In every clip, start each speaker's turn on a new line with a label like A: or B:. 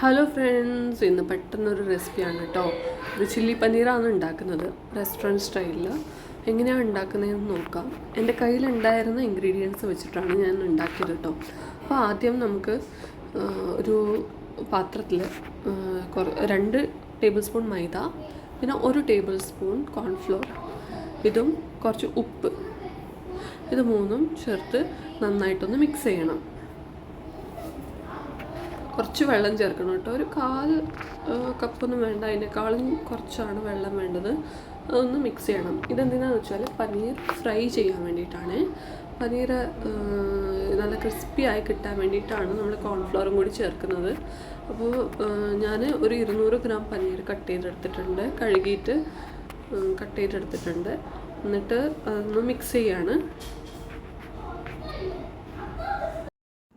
A: Hello friends, ഇന്ന് പെട്ടെന്നൊരു റെസിപ്പിയാണ് കേട്ടോ. ഇത് ചില്ലി പനീറാണ് ഉണ്ടാക്കുന്നത്, റെസ്റ്റോറൻറ്റ് സ്റ്റൈലിൽ. എങ്ങനെയാണ് ഉണ്ടാക്കുന്നതെന്ന് നോക്കാം. എൻ്റെ കയ്യിലുണ്ടായിരുന്ന ഇൻഗ്രീഡിയൻസ് വെച്ചിട്ടാണ് ഞാൻ ഉണ്ടാക്കിയത് കേട്ടോ. അപ്പോൾ ആദ്യം നമുക്ക് ഒരു പാത്രത്തിൽ 2 ടേബിൾ സ്പൂൺ മൈദ, പിന്നെ 1 ടേബിൾ സ്പൂൺ കോൺഫ്ലോർ, ഇതും കുറച്ച് ഉപ്പ്, ഇത് മൂന്നും ചേർത്ത് നന്നായിട്ടൊന്ന് മിക്സ് ചെയ്യണം. കുറച്ച് വെള്ളം ചേർക്കണം കേട്ടോ. ഒരു 1/4 കപ്പൊന്നും വേണ്ട, അതിനേക്കാളും കുറച്ചാണ് വെള്ളം വേണ്ടത്. അതൊന്ന് മിക്സ് ചെയ്യണം. ഇതെന്തിനാണെന്ന് വെച്ചാൽ പനീർ ഫ്രൈ ചെയ്യാൻ വേണ്ടിയിട്ടാണ്. പനീർ നല്ല ക്രിസ്പി ആയി കിട്ടാൻ വേണ്ടിയിട്ടാണ് നമ്മൾ കോൺഫ്ലവറും കൂടി ചേർക്കുന്നത്. അപ്പോൾ ഞാൻ ഒരു 200 ഗ്രാം പനീർ കട്ട് ചെയ്തെടുത്തിട്ടുണ്ട്, കഴുകിയിട്ട് കട്ട് ചെയ്തെടുത്തിട്ടുണ്ട്. എന്നിട്ട് അതൊന്ന് മിക്സ് ചെയ്യാണ്.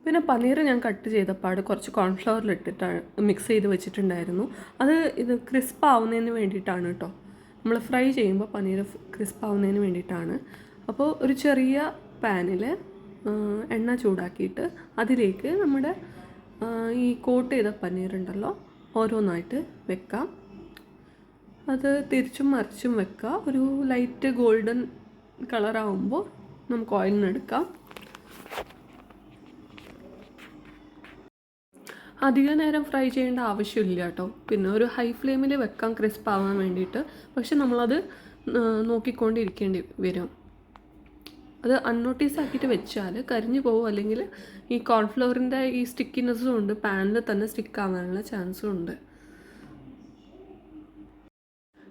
A: പിന്നെ പനീർ ഞാൻ കട്ട് ചെയ്തപ്പാട് കുറച്ച് കോൺഫ്ലവറിലിട്ടിട്ടാണ് മിക്സ് ചെയ്ത് വെച്ചിട്ടുണ്ടായിരുന്നു. അത് ഇത് ക്രിസ്പ് ആവുന്നതിന് വേണ്ടിയിട്ടാണ് കേട്ടോ. നമ്മൾ ഫ്രൈ ചെയ്യുമ്പോൾ പനീർ ക്രിസ്പ് ആവുന്നതിന് വേണ്ടിയിട്ടാണ്. അപ്പോൾ ഒരു ചെറിയ പാനിൽ എണ്ണ ചൂടാക്കിയിട്ട് അതിലേക്ക് നമ്മുടെ ഈ കോട്ട് ചെയ്ത പനീറുണ്ടല്ലോ ഓരോന്നായിട്ട് വെക്കാം. അത് തിരിച്ചും മറിച്ചും വെക്കുക. ഒരു ലൈറ്റ് ഗോൾഡൻ കളറാവുമ്പോൾ നമുക്ക് ഓയിലിനെടുക്കാം. അധിക നേരം ഫ്രൈ ചെയ്യേണ്ട ആവശ്യമില്ല കേട്ടോ. പിന്നെ ഒരു ഹൈ ഫ്ലെയിമിൽ വെക്കാം ക്രിസ്പ് ആവാൻ വേണ്ടിയിട്ട്. പക്ഷെ നമ്മളത് നോക്കിക്കൊണ്ടിരിക്കേണ്ടി വരും. അത് അൺനോട്ടീസ് ആക്കിയിട്ട് വെച്ചാൽ കരിഞ്ഞു പോകും, അല്ലെങ്കിൽ ഈ കോൺഫ്ലവറിൻ്റെ ഈ സ്റ്റിക്കിനെസ്സും ഉണ്ട്, പാനിൽ തന്നെ സ്റ്റിക്ക് ആവാനുള്ള ചാൻസും ഉണ്ട്.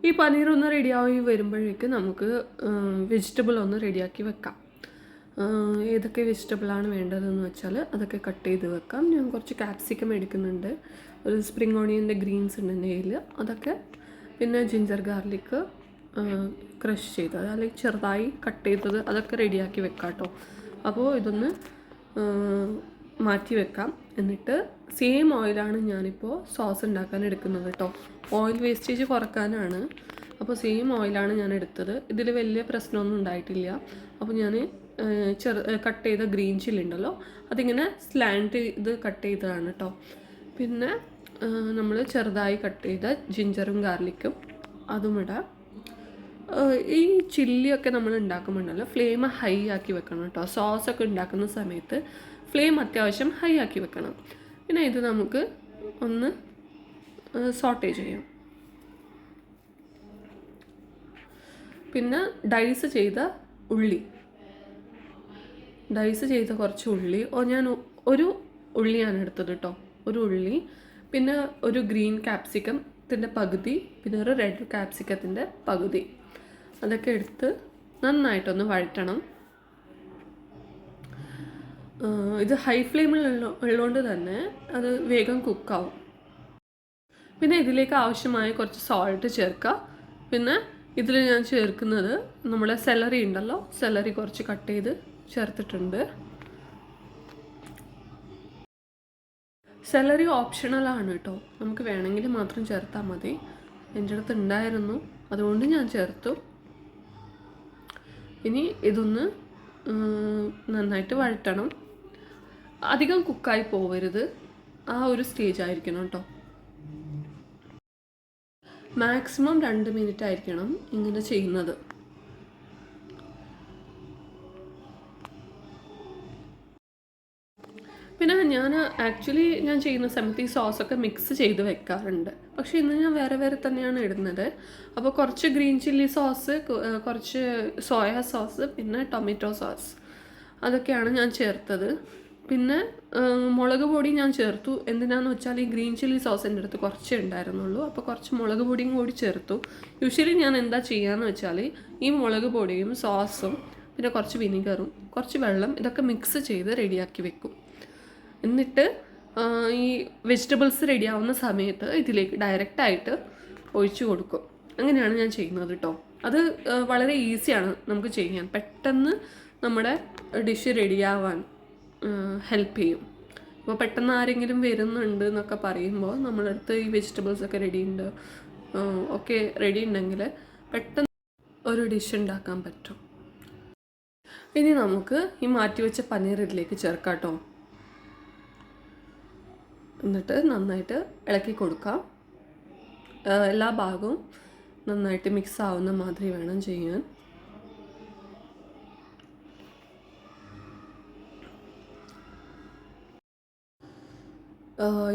A: ഈ പനീർ ഒന്ന് റെഡിയായി വരുമ്പോഴേക്ക് നമുക്ക് വെജിറ്റബിൾ ഒന്ന് റെഡിയാക്കി വെക്കാം. ഏതൊക്കെ വെജിറ്റബിളാണ് വേണ്ടതെന്ന് വെച്ചാൽ അതൊക്കെ കട്ട് ചെയ്ത് വെക്കാം. ഞാൻ കുറച്ച് ക്യാപ്സിക്കം എടുക്കുന്നുണ്ട്, ഒരു സ്പ്രിംഗ് ഓണിയൻ്റെ ഗ്രീൻസ് ഉണ്ട് എൻ്റെ കയ്യിൽ, അതൊക്കെ. പിന്നെ ജിഞ്ചർ ഗാർലിക്ക് ക്രഷ് ചെയ്തത്, അല്ലെങ്കിൽ ചെറുതായി കട്ട് ചെയ്തത്, അതൊക്കെ റെഡിയാക്കി വെക്കാം കേട്ടോ. അപ്പോൾ ഇതൊന്ന് മാറ്റി വെക്കാം. എന്നിട്ട് സെയിം ഓയിലാണ് ഞാനിപ്പോൾ സോസ് ഉണ്ടാക്കാൻ എടുക്കുന്നത് കേട്ടോ. ഓയിൽ വേസ്റ്റേജ് കുറക്കാനാണ്. അപ്പോൾ സെയിം ഓയിലാണ് ഞാൻ എടുത്തത്. ഇതിൽ വലിയ പ്രശ്നമൊന്നും ഉണ്ടായിട്ടില്ല. അപ്പോൾ ഞാൻ കട്ട് ചെയ്ത ഗ്രീൻ ചില്ലി ഉണ്ടല്ലോ, അതിങ്ങനെ സ്ലാൻഡ് ചെയ്ത് കട്ട് ചെയ്തതാണ് കേട്ടോ. പിന്നെ നമ്മൾ ചെറുതായി കട്ട് ചെയ്ത ജിഞ്ചറും ഗാർലിക്കും അതും ഇടാം. ഈ ചില്ലിയൊക്കെ നമ്മൾ ഉണ്ടാക്കുമ്പോണ്ടല്ലോ ഫ്ലെയിം ഹൈ ആക്കി വെക്കണം കേട്ടോ. സോസൊക്കെ ഉണ്ടാക്കുന്ന സമയത്ത് ഫ്ലെയിം അത്യാവശ്യം ഹൈ ആക്കി വെക്കണം. പിന്നെ ഇത് നമുക്ക് ഒന്ന് സോട്ടേ ചെയ്യാം. പിന്നെ ഡൈസ് ചെയ്ത കുറച്ച് ഉള്ളി, ഞാൻ ഒരു ഉള്ളിയാണ് എടുത്തത് കേട്ടോ, ഒരു ഉള്ളി. പിന്നെ ഒരു ഗ്രീൻ ക്യാപ്സിക്കത്തിൻ്റെ പകുതി, പിന്നെ ഒരു റെഡ് ക്യാപ്സിക്കത്തിൻ്റെ പകുതി, അതൊക്കെ എടുത്ത് നന്നായിട്ടൊന്ന് വഴറ്റണം. ഇത് ഹൈ ഫ്ലെയിമിൽ ഉള്ളതുകൊണ്ട് തന്നെ അത് വേഗം കുക്കാവും. പിന്നെ ഇതിലേക്ക് ആവശ്യമായ കുറച്ച് സോൾട്ട് ചേർക്കുക. പിന്നെ ഇതിൽ ഞാൻ ചേർക്കുന്നത് നമ്മുടെ സെലറി ഉണ്ടല്ലോ, സെലറി കുറച്ച് കട്ട് ചെയ്ത് ചേർത്തിട്ടുണ്ട്. സെലറി ഓപ്ഷണലാണ് കേട്ടോ, നമുക്ക് വേണമെങ്കിൽ മാത്രം ചേർത്താൽ മതി. എൻ്റെ അടുത്ത് ഉണ്ടായിരുന്നു, അതുകൊണ്ട് ഞാൻ ചേർത്തു. ഇനി ഇതൊന്ന് നന്നായിട്ട് വഴറ്റണം. അധികം കുക്കായി പോവരുത്, ആ ഒരു സ്റ്റേജ് ആയിരിക്കണം കേട്ടോ. മാക്സിമം 2 മിനിറ്റ് ആയിരിക്കണം ഇങ്ങനെ ചെയ്യുന്നത്. പിന്നെ ഞാൻ ചെയ്യുന്ന സമയത്ത് ഈ സോസൊക്കെ മിക്സ് ചെയ്ത് വെക്കാറുണ്ട്. പക്ഷേ ഇന്ന് ഞാൻ വേറെ വേറെ തന്നെയാണ് ഇടുന്നത്. അപ്പോൾ കുറച്ച് ഗ്രീൻ ചില്ലി സോസ്, കുറച്ച് സോയ സോസ്, പിന്നെ ടൊമാറ്റോ സോസ്, അതൊക്കെയാണ് ഞാൻ ചേർത്തത്. പിന്നെ മുളക് പൊടി ഞാൻ ചേർത്തു. എന്തിനാന്ന് വെച്ചാൽ ഈ ഗ്രീൻ ചില്ലി സോസ് എൻ്റെ അടുത്ത് കുറച്ചേ ഉണ്ടായിരുന്നുള്ളൂ, അപ്പോൾ കുറച്ച് മുളക് പൊടിയും കൂടി ചേർത്തു. യൂഷ്വലി ഞാൻ എന്താ ചെയ്യാന്ന് വെച്ചാൽ ഈ മുളക് പൊടിയും സോസും പിന്നെ കുറച്ച് വിനീഗറും കുറച്ച് വെള്ളം ഇതൊക്കെ മിക്സ് ചെയ്ത് റെഡിയാക്കി വെക്കും. എന്നിട്ട് ഈ വെജിറ്റബിൾസ് റെഡിയാവുന്ന സമയത്ത് ഇതിലേക്ക് ഡയറക്റ്റായിട്ട് ഒഴിച്ചു കൊടുക്കും. അങ്ങനെയാണ് ഞാൻ ചെയ്യുന്നത് കേട്ടോ. അത് വളരെ ഈസിയാണ് നമുക്ക് ചെയ്യാൻ. പെട്ടെന്ന് നമ്മുടെ ഡിഷ് റെഡിയാവാൻ ഹെൽപ്പ് ചെയ്യും. ഇപ്പോൾ പെട്ടെന്ന് ആരെങ്കിലും വരുന്നുണ്ട് എന്നൊക്കെ പറയുമ്പോൾ നമ്മളടുത്ത് ഈ വെജിറ്റബിൾസൊക്കെ റെഡി ഉണ്ടെങ്കിൽ പെട്ടെന്ന് ഒരു ഡിഷ് ഉണ്ടാക്കാൻ പറ്റും. ഇനി നമുക്ക് ഈ മാറ്റിവെച്ച പനീർ ഇതിലേക്ക് ചേർക്കാം കേട്ടോ. എന്നിട്ട് നന്നായിട്ട് ഇളക്കി കൊടുക്കാം. എല്ലാ ഭാഗവും നന്നായിട്ട് മിക്സ് ആവുന്ന മാതിരി വേണം ചെയ്യാൻ.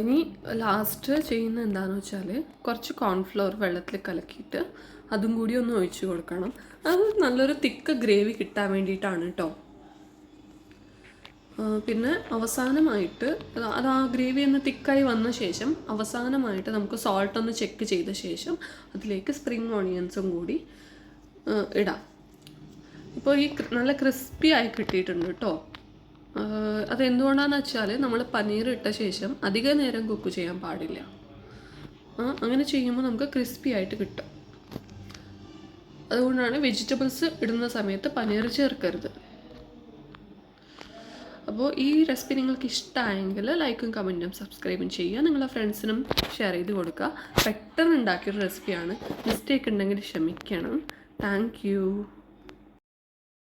A: ഇനി ലാസ്റ്റ് ചെയ്യുന്ന എന്താണെന്ന് വെച്ചാൽ കുറച്ച് കോൺഫ്ലവർ വെള്ളത്തിൽ കലക്കിയിട്ട് അതും കൂടി ഒന്ന് ഒഴിച്ച് കൊടുക്കണം. അത് നല്ലൊരു തിക്ക് ഗ്രേവി കിട്ടാൻ വേണ്ടിയിട്ടാണ് കേട്ടോ. പിന്നെ അവസാനമായിട്ട് അത് ആ ഗ്രേവി ഒന്ന് തിക്കായി വന്ന ശേഷം അവസാനമായിട്ട് നമുക്ക് സോൾട്ട് ഒന്ന് ചെക്ക് ചെയ്ത ശേഷം അതിലേക്ക് സ്പ്രിങ് ഓണിയൻസും കൂടി ഇടാം. ഇപ്പോൾ ഈ നല്ല ക്രിസ്പി ആയി കിട്ടിയിട്ടുണ്ട് കേട്ടോ. അതെന്തുകൊണ്ടാണെന്ന് വെച്ചാൽ നമ്മൾ പനീർ ഇട്ട ശേഷം അധിക നേരം കുക്ക് ചെയ്യാൻ പാടില്ല. അങ്ങനെ ചെയ്യുമ്പോൾ നമുക്ക് ക്രിസ്പി ആയിട്ട് കിട്ടും. അതുകൊണ്ടാണ് വെജിറ്റബിൾസ് ഇടുന്ന സമയത്ത് പനീർ ചേർക്കരുത്. അപ്പോൾ ഈ റെസിപ്പി നിങ്ങൾക്ക് ഇഷ്ടമായെങ്കിൽ ലൈക്കും കമൻറ്റും സബ്സ്ക്രൈബും ചെയ്യുക. നിങ്ങളുടെ ഫ്രണ്ട്സിനും ഷെയർ ചെയ്ത് കൊടുക്കുക. പെട്ടെന്ന് ഉണ്ടാക്കിയൊരു റെസിപ്പിയാണ്. മിസ്റ്റേക്ക് ഉണ്ടെങ്കിൽ ക്ഷമിക്കണം. Thank you.